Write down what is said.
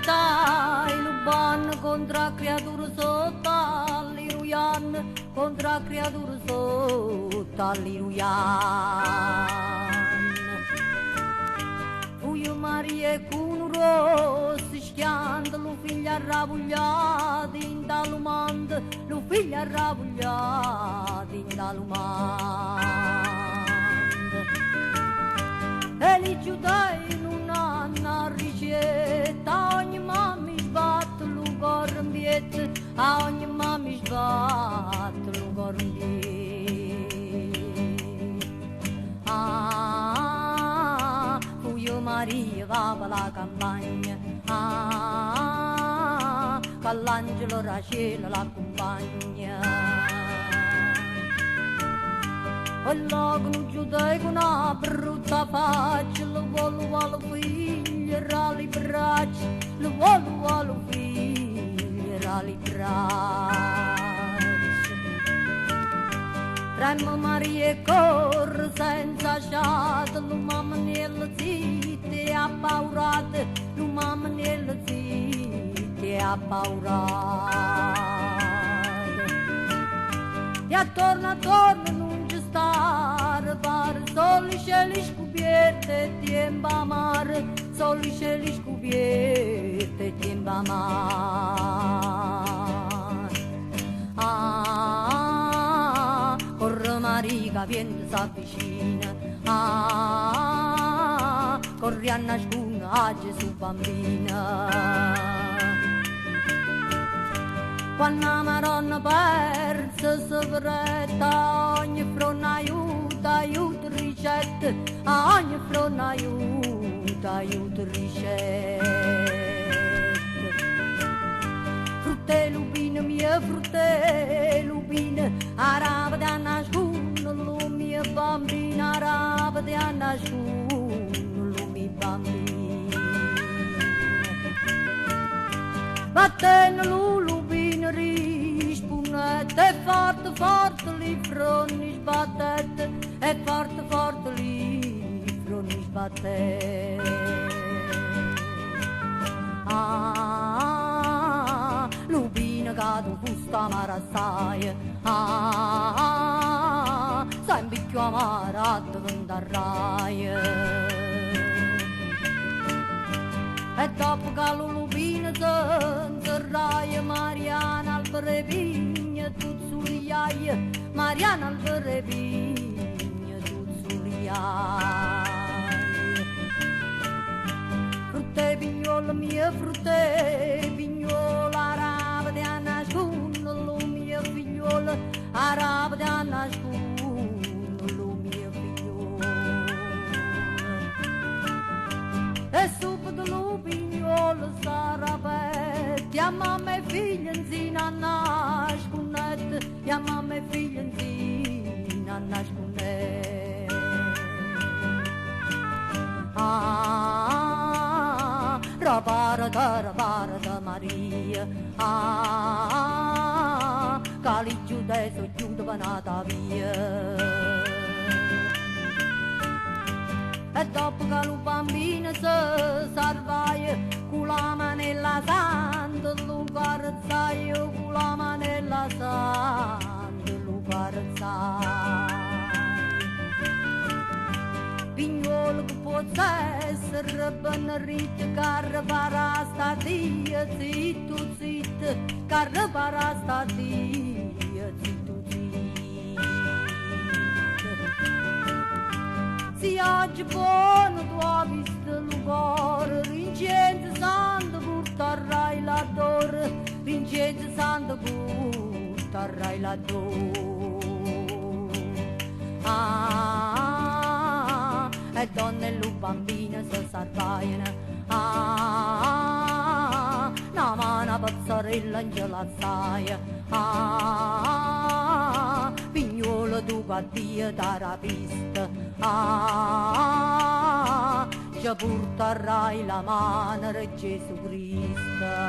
tai luban contra creatura sota liruyan contra creatura sota liruyan Fuio Maria con rossi schiando lo figlio arrabbiato in dalumand lo figlio arrabbiato in dalumand e li giudai non hanno ricetta ogni mamma sbatte lo corbiet a ogni mamma sbatte lo corbiet Fuio Maria va per la campagna con l'angelo Rachele l'accompagna e l'ogno giudei con una brutta faccia lo vuole figlio rali braccia lo vuole figlio rali braccia Tremmo Maria corre senza sciate lo mamma nelle zitte appaurate lo mamma nelle zitte appaurate e attorno non ci stare pare soli cieli scoperti e tiemba mare soli cieli scoperti e tiemba mare corre Maria viene s'avvicina corri a nascondere a Gesù bambina quando la Madonna persa segreta ogni fronte aiuta ricette a ogni fronte aiuta ricette frutte lupine mie frutte lupine arabe da nascono lo mie bambina arabe da nascono lo mie bambina battene lupine rispunnete forte li froni sbattete e forte li froni sbattete lupina cado fusta marassaia sai un picchio amarato vendarraia e dopo che lupina s'enterraia Mariana al perevigna tut suliaia Mariana al perevigna tut suliaia frutte pignole mie frutte pignole arabe da nascono lo mie figliole arabe da nascono lo mie figliole e subito lo pignole sarà chiama me figlia zina nasconete chiama me figlia zina nasconete Rabarada Maria Cali giude so giude banata via e dopo che lo bambino si salvaia con la manella santa lo carezzaio con la manella santa lo carezzaio Pignolo che può essere benedetto, carre parasta dia, zitto, carre parasta dia, zitto. Si oggi buono tu hai visto il cuore, Vincenzo Santo porterai la dor, Vincenzo Santo porterai la dor. E donne e bambine si salvaiano una mano pazzarella in gelazzaia pignolo tu pattia da rapista ci porterai la mano di Gesù Cristo